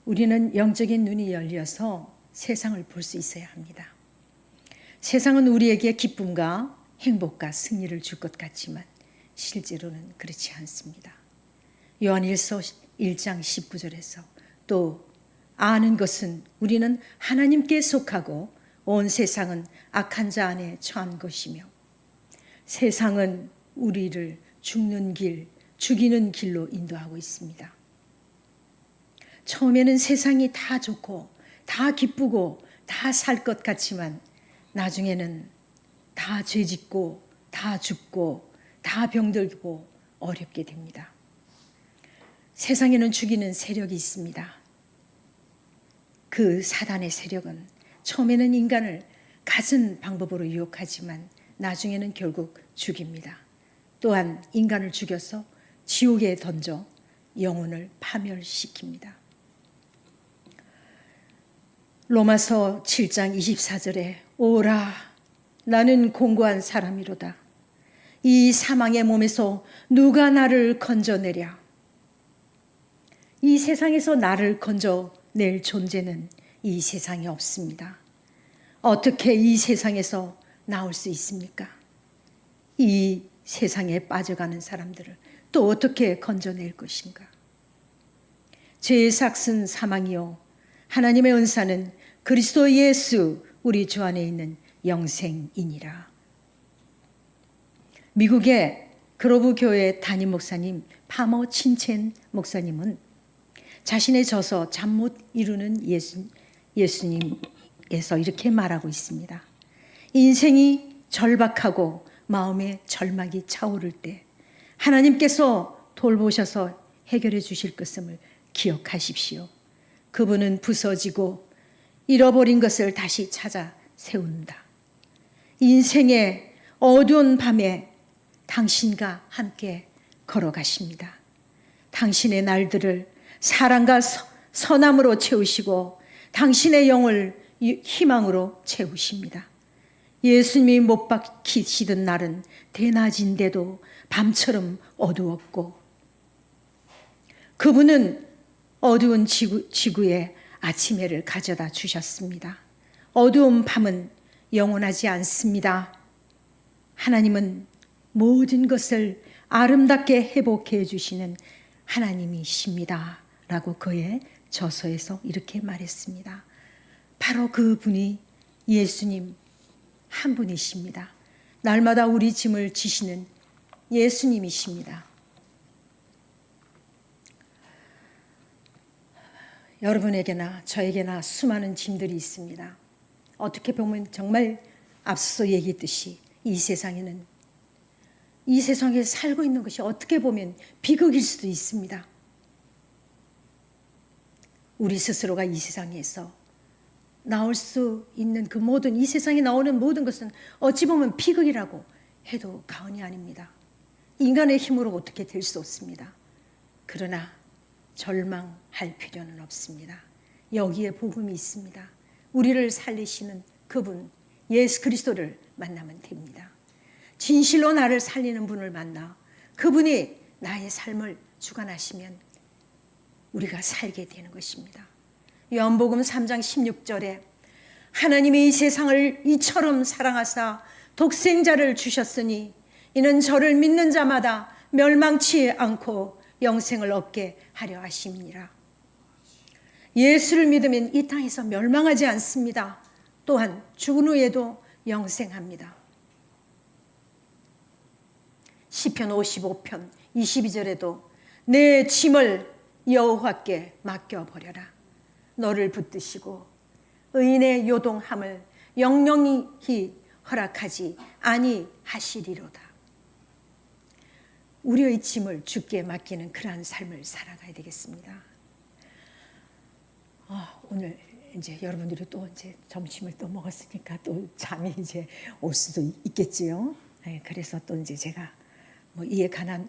우리는 영적인 눈이 열려서 세상을 볼 수 있어야 합니다. 세상은 우리에게 기쁨과 행복과 승리를 줄 것 같지만 실제로는 그렇지 않습니다. 요한일서 1장 19절에서 또 아는 것은 우리는 하나님께 속하고 온 세상은 악한 자 안에 처한 것이며 세상은 우리를 죽는 길, 죽이는 길로 인도하고 있습니다. 처음에는 세상이 다 좋고 다 기쁘고 다 살 것 같지만 나중에는 다 죄짓고 다 죽고 다 병들고 어렵게 됩니다. 세상에는 죽이는 세력이 있습니다. 그 사단의 세력은 처음에는 인간을 갖은 방법으로 유혹하지만 나중에는 결국 죽입니다. 또한 인간을 죽여서 지옥에 던져 영혼을 파멸시킵니다. 로마서 7장 24절에 오라 나는 공고한 사람이로다. 이 사망의 몸에서 누가 나를 건져내랴. 이 세상에서 나를 건져낼 존재는 이 세상에 없습니다. 어떻게 이 세상에서 나올 수 있습니까? 이 세상에 빠져가는 사람들을 또 어떻게 건져낼 것인가? 죄의 삭은 사망이요 하나님의 은사는 그리스도 예수 우리 주 안에 있는 영생이니라. 미국의 그로브 교회 담임 목사님 파머 친첸 목사님은 자신의 저서 잠 못 이루는 예수님에서 이렇게 말하고 있습니다. 인생이 절박하고 마음에 절망이 차오를 때 하나님께서 돌보셔서 해결해 주실 것임을 기억하십시오. 그분은 부서지고 잃어버린 것을 다시 찾아 세운다. 인생의 어두운 밤에 당신과 함께 걸어가십니다. 당신의 날들을 사랑과 선함으로 채우시고 당신의 영을 희망으로 채우십니다. 예수님이 못 박히시던 날은 대낮인데도 밤처럼 어두웠고 그분은 어두운 지구에 아침 해를 가져다 주셨습니다. 어두운 밤은 영원하지 않습니다. 하나님은 모든 것을 아름답게 회복해 주시는 하나님이십니다. 라고 그의 저서에서 이렇게 말했습니다. 바로 그분이 예수님 한 분이십니다. 날마다 우리 짐을 지시는 예수님이십니다. 여러분에게나 저에게나 수많은 짐들이 있습니다. 어떻게 보면 정말 앞서 얘기했듯이 이 세상에 살고 있는 것이 어떻게 보면 비극일 수도 있습니다. 우리 스스로가 이 세상에서 나올 수 있는 그 모든 이 세상에 나오는 모든 것은 어찌 보면 비극이라고 해도 과언이 아닙니다. 인간의 힘으로 어떻게 될 수 없습니다. 그러나 절망할 필요는 없습니다. 여기에 복음이 있습니다. 우리를 살리시는 그분 예수 그리스도를 만나면 됩니다. 진실로 나를 살리는 분을 만나 그분이 나의 삶을 주관하시면 우리가 살게 되는 것입니다. 요한복음 3장 16절에 하나님이 이 세상을 이처럼 사랑하사 독생자를 주셨으니 이는 저를 믿는 자마다 멸망치 않고 영생을 얻게 하려 하심이니라. 예수를 믿으면 이 땅에서 멸망하지 않습니다. 또한 죽은 후에도 영생합니다. 시편 55편 22절에도 내 짐을 여호와께 맡겨버려라. 너를 붙드시고 의인의 요동함을 영영히 허락하지 아니하시리로다. 우리의 짐을 주께 맡기는 그러한 삶을 살아가야 되겠습니다. 오늘 이제 여러분들이 또 이제 점심을 또 먹었으니까 또 잠이 이제 올 수도 있겠지요. 그래서 또 이제 제가 이에 관한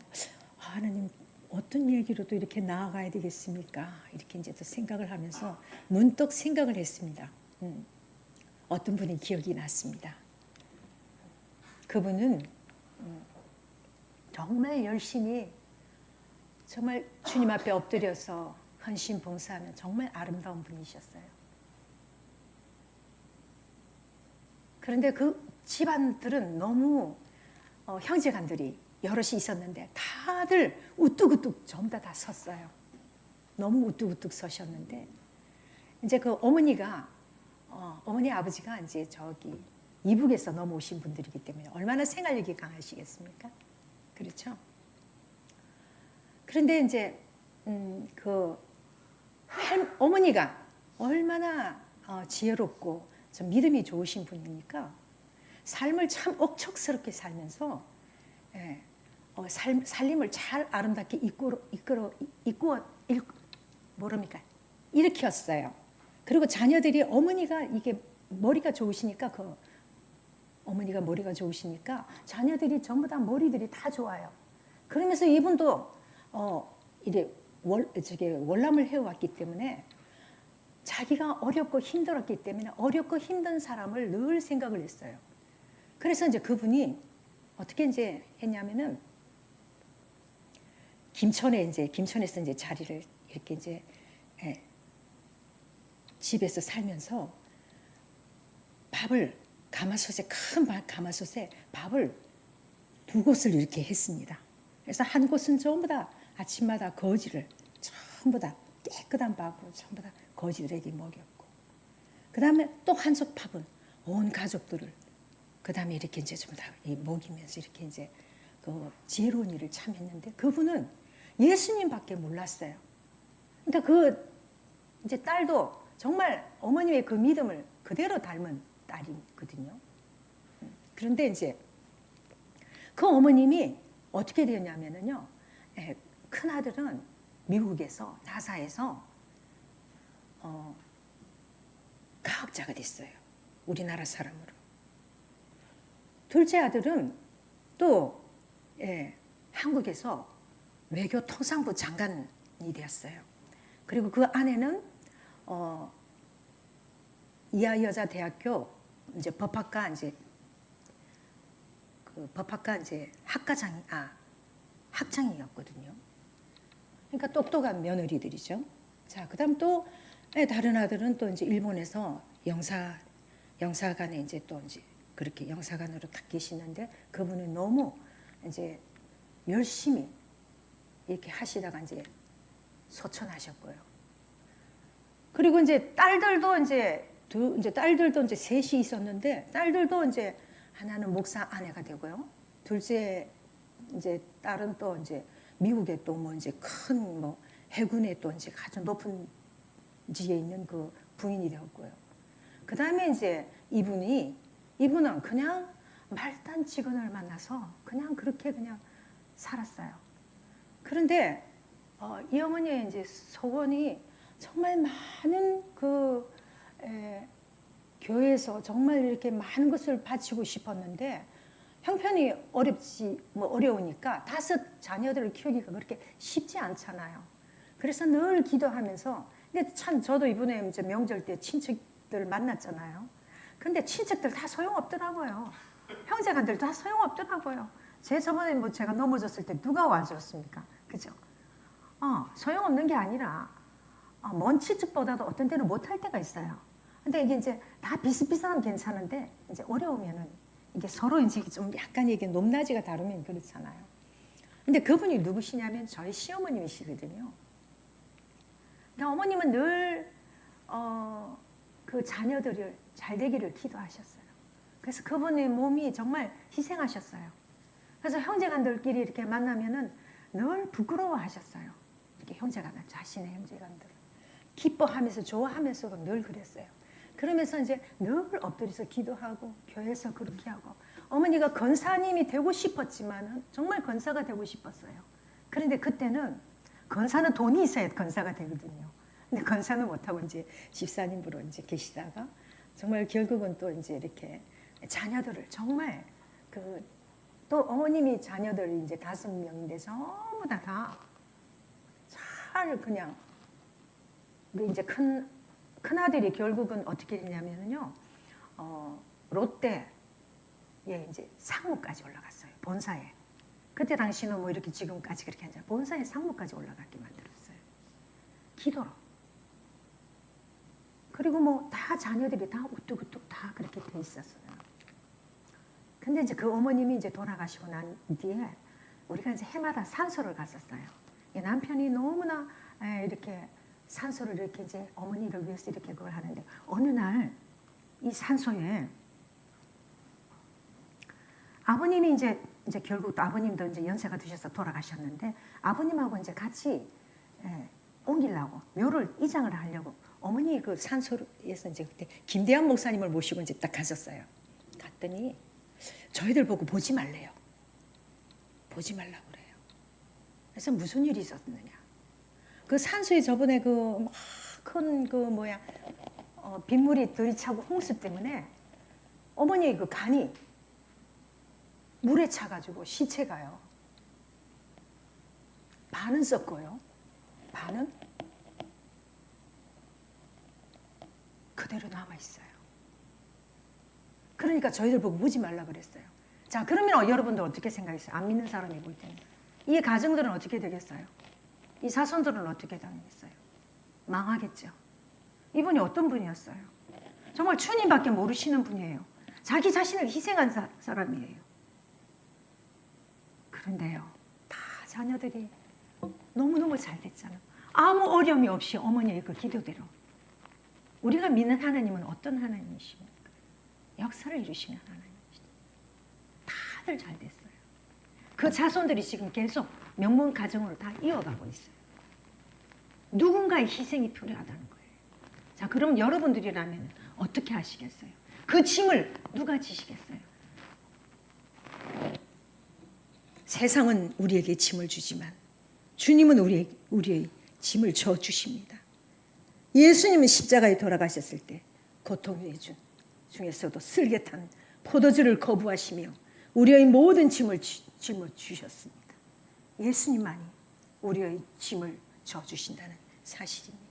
하나님 어떤 얘기로 또 이렇게 나아가야 되겠습니까? 이렇게 이제 또 생각을 하면서 문득 생각을 했습니다. 어떤 분이 기억이 났습니다. 그분은 정말 열심히 정말 주님 앞에 엎드려서 헌신 봉사하는 정말 아름다운 분이셨어요. 그런데 그 집안들은 너무 형제간들이 여럿이 있었는데 다들 우뚝우뚝 전부 다 섰어요. 너무 우뚝우뚝 서셨는데 이제 그 어머니가 어머니 아버지가 이제 저기 이북에서 넘어오신 분들이기 때문에 얼마나 생활력이 강하시겠습니까? 그렇죠? 그런데 이제 그 어머니가 얼마나 지혜롭고 좀 믿음이 좋으신 분이니까 삶을 참 억척스럽게 살면서 살림을 잘 아름답게 뭐랍니까? 일으켰어요. 그리고 자녀들이 어머니가 이게 머리가 좋으시니까 어머니가 머리가 좋으시니까 자녀들이 전부 다 머리들이 다 좋아요. 그러면서 이분도 이래 월남을 해왔기 때문에 자기가 어렵고 힘들었기 때문에 어렵고 힘든 사람을 늘 생각을 했어요. 그래서 이제 그분이 어떻게 이제 했냐면은 김천에서 이제 자리를 이렇게 이제 집에서 살면서 밥을 큰 가마솥에 밥을 2곳을 이렇게 했습니다. 그래서 한 곳은 전부 다 아침마다 거지를 전부 다 깨끗한 밥으로 전부 다 거지들에게 먹였고, 그 다음에 또 한솥 밥은 온 가족들을 그 다음에 이렇게 이제 전부 다 먹이면서 이렇게 이제 그 지혜로운 일을 참 했는데 그분은 예수님밖에 몰랐어요. 그러니까 그 이제 딸도 정말 어머님의 그 믿음을 그대로 닮은 딸이거든요. 그런데 이제 그 어머님이 어떻게 되었냐면요, 큰 아들은 미국에서 나사에서 과학자가 됐어요. 우리나라 사람으로. 둘째 아들은 또 한국에서 외교통상부 장관이 되었어요. 그리고 그 아내는 이하여자대학교 이제 법학과 이제 그 법학과 이제 학장이었거든요. 그러니까 똑똑한 며느리들이죠. 자, 그다음 또 다른 아들은 또 이제 일본에서 영사관에 이제 또 이제 그렇게 영사관으로 딱 계시는데 그분은 너무 이제 열심히 이렇게 하시다가 이제 소천하셨고요. 그리고 이제 딸들도 이제 딸들도 이제 셋이 있었는데 딸들도 이제 하나는 목사 아내가 되고요. 둘째 이제 딸은 또 이제 미국에 또 뭐 이제 큰 뭐 해군에 또 이제 아주 높은 지에 있는 그 부인이 되었고요. 그 다음에 이제 이분은 그냥 말단 직원을 만나서 그냥 그렇게 그냥 살았어요. 그런데 이 어머니의 이제 소원이 정말 많은 교회에서 정말 이렇게 많은 것을 바치고 싶었는데 형편이 어려우니까 5 자녀들을 키우기가 그렇게 쉽지 않잖아요. 그래서 늘 기도하면서 근데 참 저도 이번에 이제 명절 때 친척들 만났잖아요. 근데 친척들 다 소용없더라고요. 형제간들 다 소용없더라고요. 저번에 뭐 제가 넘어졌을 때 누가 와줬습니까? 그죠? 소용없는 게 아니라 먼 친척보다도 어떤 때는 못할 때가 있어요. 근데 이게 이제 다 비슷비슷하면 괜찮은데 이제 어려우면은 이게 서로 이제 좀 약간 이게 높낮이가 다르면 그렇잖아요. 근데 그분이 누구시냐면 저희 시어머님이시거든요. 그러니까 어머님은 늘 그 자녀들을 잘 되기를 기도하셨어요. 그래서 그분의 몸이 정말 희생하셨어요. 그래서 형제간들끼리 이렇게 만나면은 늘 부끄러워하셨어요. 이렇게 형제간들, 자신의 형제간들 기뻐하면서 좋아하면서도 늘 그랬어요. 그러면서 이제 늘 엎드려서 기도하고 교회에서 그렇게 하고 어머니가 권사님이 되고 싶었지만은 정말 권사가 되고 싶었어요. 그런데 그때는 권사는 돈이 있어야 권사가 되거든요. 근데 권사는 못하고 이제 집사님으로 이제 계시다가 정말 결국은 또 이제 이렇게 자녀들을 정말 또 어머님이 자녀들이 이제 5명인데 전부 다 잘 그냥 이제 큰 아들이 결국은 어떻게 됐냐면요, 롯데에 이제 상무까지 올라갔어요. 본사에. 그때 당시는 뭐 이렇게 지금까지 그렇게 하잖아요. 본사에 상무까지 올라가게 만들었어요. 기도로. 그리고 뭐 다 자녀들이 다 우뚝우뚝 다 그렇게 돼 있었어요. 근데 이제 그 어머님이 이제 돌아가시고 난 뒤에 우리가 이제 해마다 산소를 갔었어요. 남편이 너무나 이렇게 산소를 이렇게 이제 어머니를 위해서 이렇게 그걸 하는데 어느 날 이 산소에 아버님이 이제 결국 또 아버님도 이제 연세가 드셔서 돌아가셨는데 아버님하고 이제 같이 옮기려고 묘를 이장을 하려고 어머니 그 산소에서 이제 그때 김대한 목사님을 모시고 이제 딱 가셨어요. 갔더니 저희들 보고 보지 말래요. 보지 말라고 그래요. 그래서 무슨 일이 있었느냐? 그 산소에 저번에 그 큰 그 뭐야 빗물이 들이차고 홍수 때문에 어머니 그 간이 물에 차가지고 시체가요. 반은 썩고요. 반은 그대로 남아 있어요. 그러니까 저희들 보고 보지 말라 그랬어요. 자, 그러면 여러분들 어떻게 생각했어요? 안 믿는 사람이 볼 때는 이 가정들은 어떻게 되겠어요? 이 자손들은 어떻게 되겠어요? 망하겠죠. 이분이 어떤 분이었어요? 정말 주님밖에 모르시는 분이에요. 자기 자신을 희생한 사람이에요. 그런데요, 다 자녀들이 너무너무 잘 됐잖아. 아무 어려움이 없이 어머니의 그 기도대로. 우리가 믿는 하나님은 어떤 하나님이십니까? 역사를 이루시는 하나님이십니다. 다들 잘 됐어요. 그 자손들이 지금 계속 명문 가정으로 다 이어가고 있어요. 누군가의 희생이 필요하다는 거예요. 자, 그럼 여러분들이라면 어떻게 하시겠어요? 그 짐을 누가 지시겠어요? 세상은 우리에게 짐을 주지만 주님은 우리의 짐을 져주십니다. 예수님은 십자가에 돌아가셨을 때 고통의 중에서도 쓸개탄 포도주를 거부하시며 우리의 모든 짐을 주셨습니다. 예수님만이 우리의 짐을 져주신다는 사실입니다.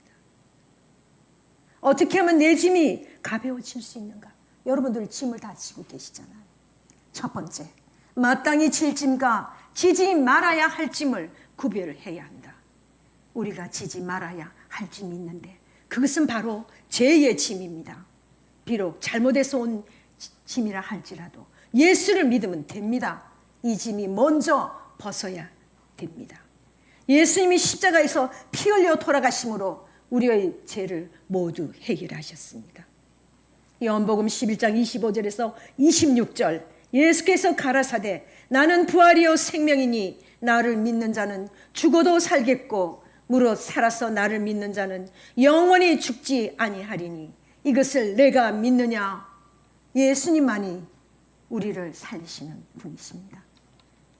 어떻게 하면 내 짐이 가벼워질 수 있는가? 여러분들 짐을 다 지고 계시잖아요. 첫 번째, 마땅히 질 짐과 지지 말아야 할 짐을 구별해야 한다. 우리가 지지 말아야 할 짐이 있는데 그것은 바로 죄의 짐입니다. 비록 잘못해서 온 짐이라 할지라도 예수를 믿으면 됩니다. 이 짐이 먼저 벗어야 됩니다. 예수님이 십자가에서 피 흘려 돌아가심으로 우리의 죄를 모두 해결하셨습니다. 요한복음 11장 25절에서 26절 예수께서 가라사대 나는 부활이요 생명이니 나를 믿는 자는 죽어도 살겠고 무릇 살아서 나를 믿는 자는 영원히 죽지 아니하리니 이것을 내가 믿느냐? 예수님만이 우리를 살리시는 분이십니다.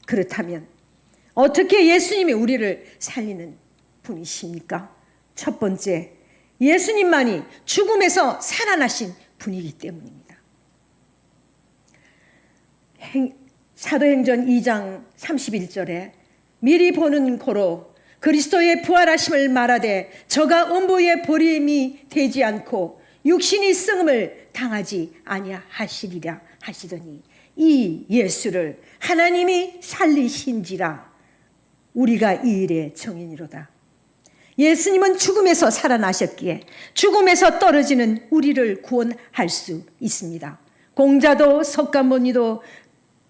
그렇다면 어떻게 예수님이 우리를 살리는 분이십니까? 첫 번째, 예수님만이 죽음에서 살아나신 분이기 때문입니다. 사도행전 2장 31절에 미리 보는 고로 그리스도의 부활하심을 말하되 저가 음부의 버림이 되지 않고 육신이 썩음을 당하지 아니하시리라 하시더니 이 예수를 하나님이 살리신지라 우리가 이 일의 증인이로다. 예수님은 죽음에서 살아나셨기에 죽음에서 떨어지는 우리를 구원할 수 있습니다. 공자도 석가모니도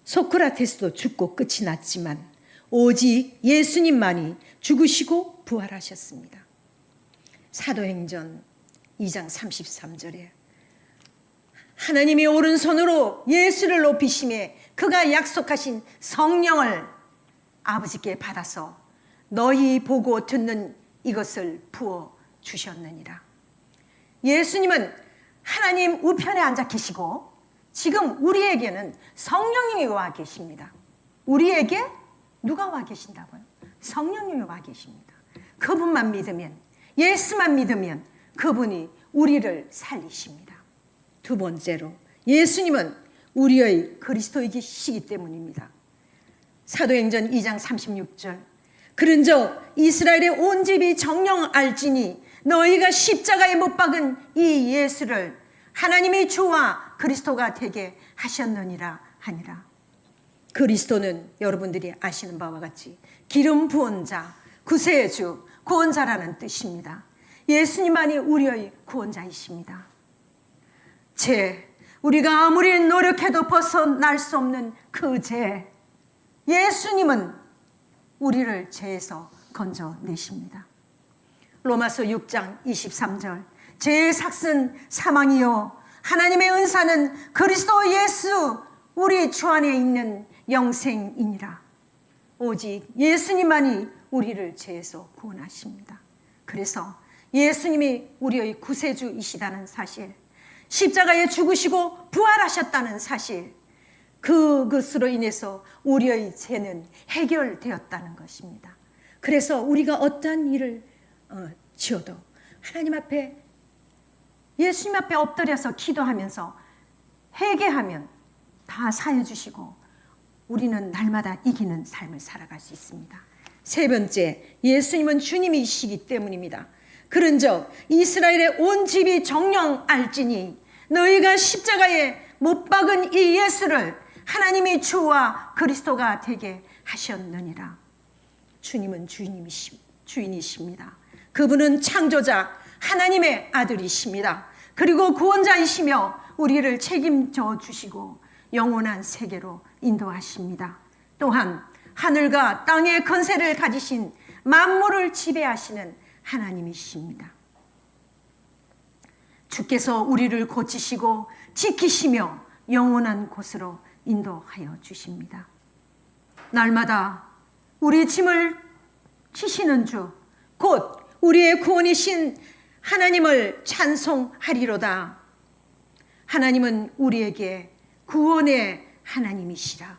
소크라테스도 죽고 끝이 났지만 오직 예수님만이 죽으시고 부활하셨습니다. 사도행전 2장 33절에 하나님이 오른손으로 예수를 높이심에 그가 약속하신 성령을 아버지께 받아서 너희 보고 듣는 이것을 부어 주셨느니라. 예수님은 하나님 우편에 앉아 계시고 지금 우리에게는 성령님이 와 계십니다. 우리에게 누가 와 계신다고요? 성령님이 와 계십니다. 그분만 믿으면, 예수만 믿으면 그분이 우리를 살리십니다. 두 번째로 예수님은 우리의 그리스도이시기 때문입니다. 사도행전 2장 36절 그런즉 이스라엘의 온 집이 정령 알지니 너희가 십자가에 못 박은 이 예수를 하나님이 주와 그리스도가 되게 하셨느니라 하니라. 그리스도는 여러분들이 아시는 바와 같이 기름 부은 자, 구세주, 구원자라는 뜻입니다. 예수님만이 우리의 구원자이십니다. 우리가 아무리 노력해도 벗어날 수 없는 그 죄, 예수님은 우리를 죄에서 건져내십니다. 로마서 6장 23절, 죄의 삭은 사망이요 하나님의 은사는 그리스도 예수 우리 주 안에 있는 영생이니라. 오직 예수님만이 우리를 죄에서 구원하십니다. 그래서 예수님이 우리의 구세주이시다는 사실, 십자가에 죽으시고 부활하셨다는 사실, 그것으로 인해서 우리의 죄는 해결되었다는 것입니다. 그래서 우리가 어떠한 일을 지어도 하나님 앞에, 예수님 앞에 엎드려서 기도하면서 회개하면 다 사해 주시고 우리는 날마다 이기는 삶을 살아갈 수 있습니다. 세 번째, 예수님은 주님이시기 때문입니다. 그런즉 이스라엘의 온 집이 정령 알지니 너희가 십자가에 못 박은 이 예수를 하나님이 주와 그리스도가 되게 하셨느니라. 주님은 주인이십니다. 그분은 창조자 하나님의 아들이십니다. 그리고 구원자이시며 우리를 책임져 주시고 영원한 세계로 인도하십니다. 또한 하늘과 땅의 권세를 가지신 만물을 지배하시는 하나님이십니다. 주께서 우리를 고치시고 지키시며 영원한 곳으로 인도하여 주십니다. 날마다 우리 짐을 지시는 주, 곧 우리의 구원이신 하나님을 찬송하리로다. 하나님은 우리에게 구원의 하나님이시라.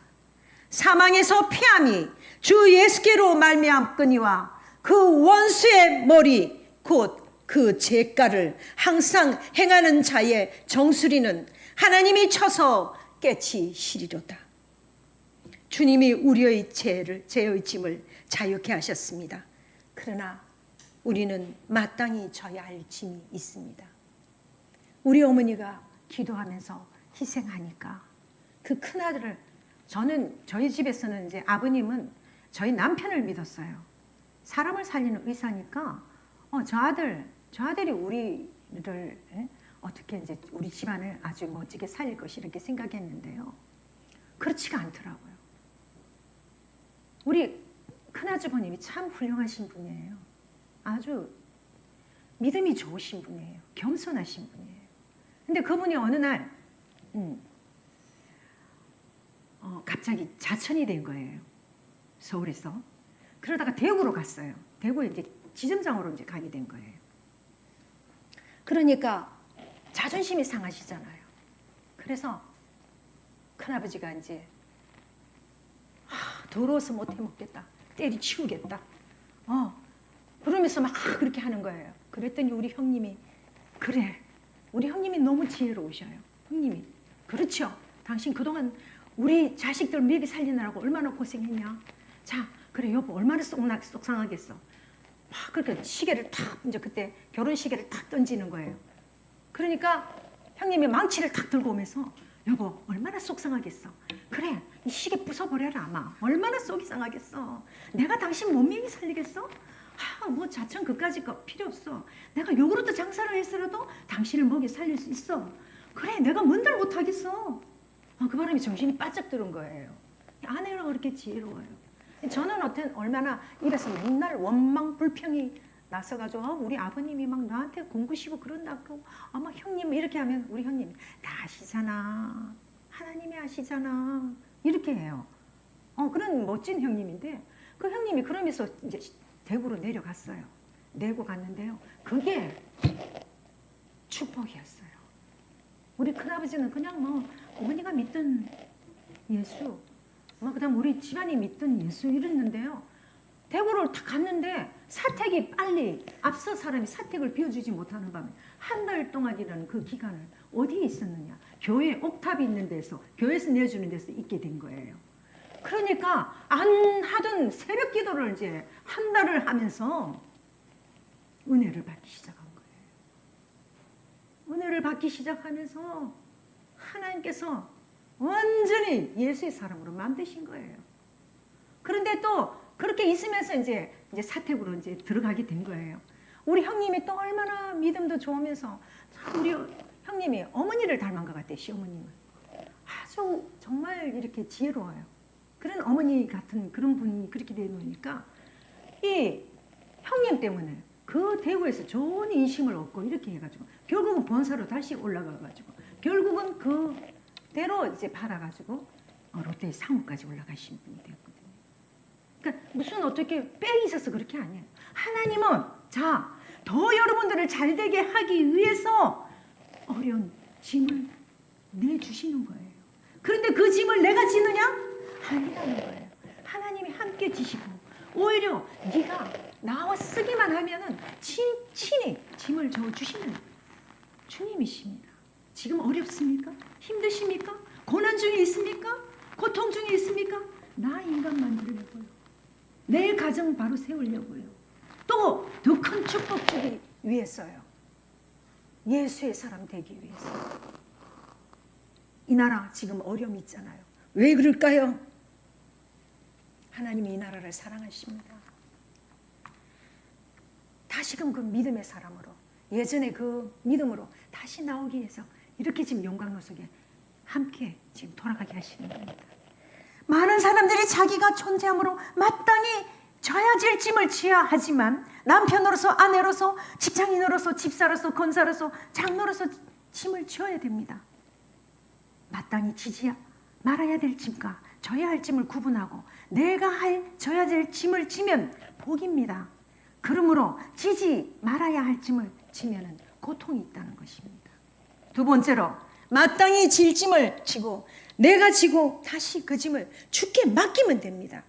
사망에서 피함이 주 예수께로 말미암거니와 그 원수의 머리 곧 그 죄가를 항상 행하는 자의 정수리는 하나님이 쳐서 깨치시리로다. 주님이 우리의 죄의 짐을 자유케 하셨습니다. 그러나 우리는 마땅히 져야 할 짐이 있습니다. 우리 어머니가 기도하면서 희생하니까 그 큰아들을, 저희 집에서는 이제 아버님은 저희 남편을 믿었어요. 사람을 살리는 의사니까 저 아들이 우리를 어떻게 이제 우리 집안을 아주 멋지게 살릴 것이 이렇게 생각했는데요. 그렇지가 않더라고요. 우리 큰아주버님이 참 훌륭하신 분이에요. 아주 믿음이 좋으신 분이에요. 겸손하신 분이에요. 근데 그분이 어느 날 갑자기 자천이 된 거예요. 서울에서. 그러다가 대구로 갔어요. 대구에 이제 지점장으로 이제 가게 된 거예요. 그러니까 자존심이 상하시잖아요. 그래서 큰아버지가 이제 더러워서 못해 먹겠다. 때리치우겠다. 그러면서 막 그렇게 하는 거예요. 그랬더니 우리 형님이, 그래, 우리 형님이 너무 지혜로우셔요. 형님이, 그렇죠. 당신 그동안 우리 자식들 먹이 살리느라고 얼마나 고생했냐. 자, 그래 여보, 얼마나 속상하겠어. 막 그렇게 시계를 탁, 이제 그때 결혼 시계를 탁 던지는 거예요. 그러니까 형님이 망치를 탁 들고 오면서, 여보 얼마나 속상하겠어. 그래, 이 시계 부숴버려라. 아마 얼마나 속이 상하겠어. 내가 당신 몸매기 살리겠어? 뭐 자천 그까짓 거 필요 없어. 내가 요구르트 장사를 했어라도 당신을 먹이 살릴 수 있어. 그래, 내가 뭔들 못하겠어. 그 바람에 정신이 바짝 들은 거예요. 아내가 그렇게 지혜로워요. 저는 얼마나 이래서 맨날 원망 불평이 나서가지고 우리 아버님이 막 나한테 공부시고 그런다고, 아마 형님 이렇게 하면 우리 형님이 다 아시잖아, 하나님이 아시잖아, 이렇게 해요. 그런 멋진 형님인데, 그 형님이 그러면서 이제 대구로 내려갔어요. 내고 갔는데요, 그게 축복이었어요. 우리 큰아버지는 그냥 어머니가 믿던 예수, 그다음 우리 집안이 믿던 예수 이랬는데요, 대구를 딱 갔는데 사택이 빨리, 앞서 사람이 사택을 비워주지 못하는 밤에 한 달 동안이라는 그 기간을 어디에 있었느냐, 교회 옥탑이 있는 데서, 교회에서 내주는 데서 있게 된 거예요. 그러니까 안 하던 새벽 기도를 이제 한 달을 하면서 은혜를 받기 시작한 거예요. 은혜를 받기 시작하면서 하나님께서 완전히 예수의 사람으로 만드신 거예요. 그런데 또 그렇게 있으면서 이제 사택으로 이제 들어가게 된 거예요. 우리 형님이 또 얼마나 믿음도 좋으면서 참 우리 형님이 어머니를 닮은 것 같아요. 시어머님을. 아주 정말 이렇게 지혜로워요. 그런 어머니 같은 그런 분이 그렇게 되놓으니까 이 형님 때문에 그 대구에서 좋은 인심을 얻고 이렇게 해가지고 결국은 본사로 다시 올라가가지고 결국은 그대로 이제 받아가지고 롯데 사무까지 올라가신 분이 되었거든요. 그러니까 무슨 어떻게 빽이 있어서 그렇게 아니에요. 하나님은 더 여러분들을 잘되게 하기 위해서 어려운 짐을 내주시는 거예요. 그런데 그 짐을 내가 지느냐? 아니라는 거예요. 하나님이 함께 지시고 오히려 네가 나와 쓰기만 하면은 친히 짐을 져주시는 주님이십니다. 지금 어렵습니까? 힘드십니까? 고난 중에 있습니까? 고통 중에 있습니까? 나 인간 만들려고요. 내 가정 바로 세우려고요. 또 더 큰 축복 주기 위해서요. 예수의 사람 되기 위해서. 이 나라 지금 어려움이 있잖아요. 왜 그럴까요? 하나님이 이 나라를 사랑하십니다. 다시금 그 믿음의 사람으로 예전의 그 믿음으로 다시 나오기 위해서 이렇게 지금 영광로 속에 함께 지금 돌아가게 하시는 겁니다. 많은 사람들이 자기가 존재함으로 마땅히 져야 질 짐을 져야 하지만 남편으로서 아내로서 직장인으로서 집사로서 권사로서 장로로서 짐을 져야 됩니다. 마땅히 지지 말아야 될 짐과 져야 할 짐을 구분하고 내가 져야 될 짐을 지면 복입니다. 그러므로 지지 말아야 할 짐을 지면은 고통이 있다는 것입니다. 두 번째로 마땅히 질 짐을 지고 내가 지고 다시 그 짐을 주께 맡기면 됩니다.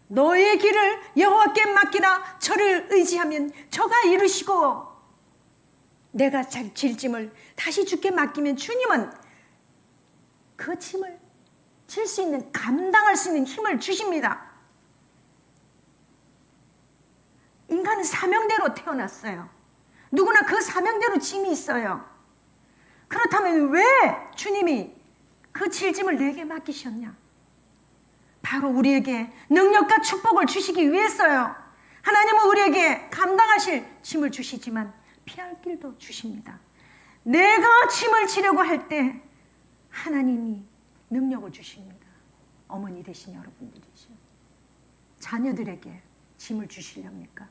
너의 길을 여호와께 맡기라. 저를 의지하면 저가 이루시고 내가 질 짐을 다시 주께 맡기면 주님은 그 짐을 질 수 있는 감당할 수 있는 힘을 주십니다. 인간은 사명대로 태어났어요. 누구나 그 사명대로 짐이 있어요. 그렇다면 왜 주님이 그 질짐을 내게 맡기셨냐? 바로 우리에게 능력과 축복을 주시기 위해서요. 하나님은 우리에게 감당하실 짐을 주시지만 피할 길도 주십니다. 내가 짐을 지려고 할 때 하나님이 능력을 주십니다. 어머니 되신 여러분들이죠. 자녀들에게 짐을 주시렵니까?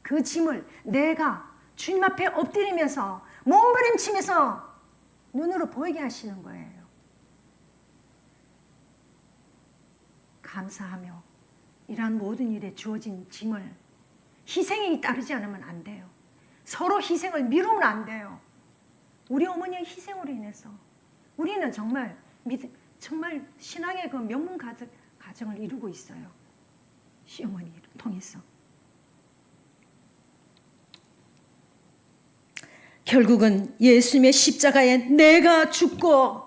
그 짐을 내가 주님 앞에 엎드리면서 몸부림치면서 눈으로 보이게 하시는 거예요. 감사하며 이러한 모든 일에 주어진 짐을 희생이 따르지 않으면 안 돼요. 서로 희생을 미루면 안 돼요. 우리 어머니의 희생으로 인해서 우리는 정말 신앙의 그 명문 가정을 이루고 있어요. 시어머니를 통해서. 결국은 예수님의 십자가에 내가 죽고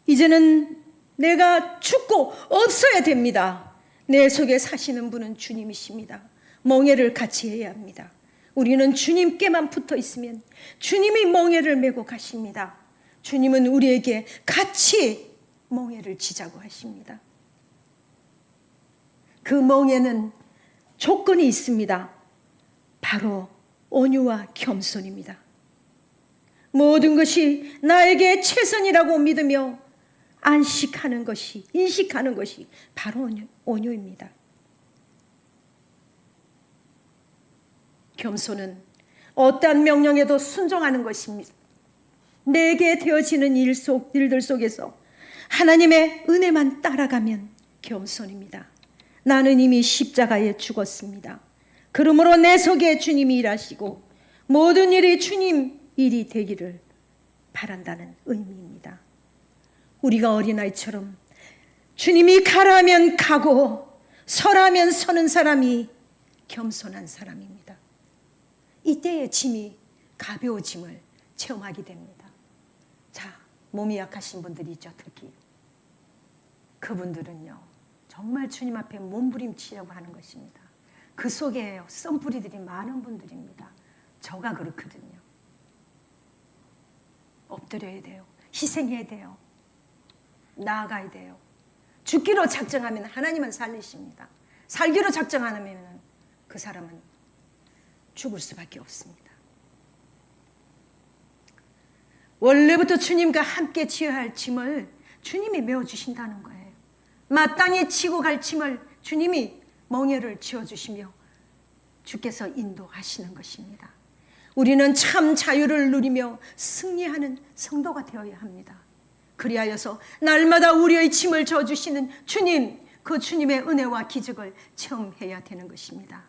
이제는 내가 죽고 없어야 됩니다. 내 속에 사시는 분은 주님이십니다. 멍에를 같이 해야 합니다. 우리는 주님께만 붙어 있으면 주님이 멍에를 메고 가십니다. 주님은 우리에게 같이 멍에를 지자고 하십니다. 그 멍에는 조건이 있습니다. 바로 온유와 겸손입니다. 모든 것이 나에게 최선이라고 믿으며 인식하는 것이 바로 온유입니다. 겸손은 어떠한 명령에도 순종하는 것입니다. 내게 되어지는 일들 속에서 하나님의 은혜만 따라가면 겸손입니다. 나는 이미 십자가에 죽었습니다. 그러므로 내 속에 주님이 일하시고 모든 일이 주님 일이 되기를 바란다는 의미입니다. 우리가 어린아이처럼 주님이 가라면 가고 서라면 서는 사람이 겸손한 사람입니다. 이때의 짐이 가벼워짐을 체험하게 됩니다. 자, 몸이 약하신 분들이 있죠. 특히 그분들은요 정말 주님 앞에 몸부림치려고 하는 것입니다. 그 속에 썸뿌리들이 많은 분들입니다. 저가 그렇거든요. 엎드려야 돼요. 희생해야 돼요. 나아가야 돼요. 죽기로 작정하면 하나님은 살리십니다. 살기로 작정하면 그 사람은 죽을 수밖에 없습니다. 원래부터 주님과 함께 지어야 할 짐을 주님이 메워주신다는 거예요. 마땅히 지고 갈 짐을 주님이 멍에를 지어주시며 주께서 인도하시는 것입니다. 우리는 참 자유를 누리며 승리하는 성도가 되어야 합니다. 그리하여서 날마다 우리의 짐을 져주시는 주님, 그 주님의 은혜와 기적을 체험해야 되는 것입니다.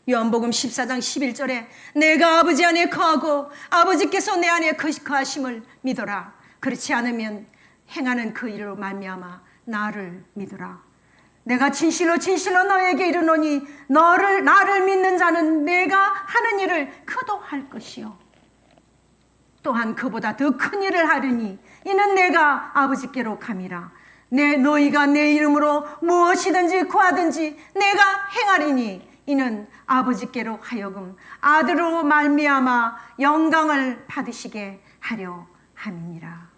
요한복음 14장 11절에 내가 아버지 안에 거하고 아버지께서 내 안에 거하심을 믿어라. 그렇지 않으면 행하는 그 일로 말미암아 나를 믿으라. 내가 진실로 진실로 너에게 이르노니 나를 믿는 자는 내가 하는 일을 그도 할 것이요 또한 그보다 더 큰 일을 하리니 이는 내가 아버지께로 감이라. 너희가 내 이름으로 무엇이든지 구하든지 내가 행하리니 이는 아버지께로 하여금 아들로 말미암아 영광을 받으시게 하려 함이니라.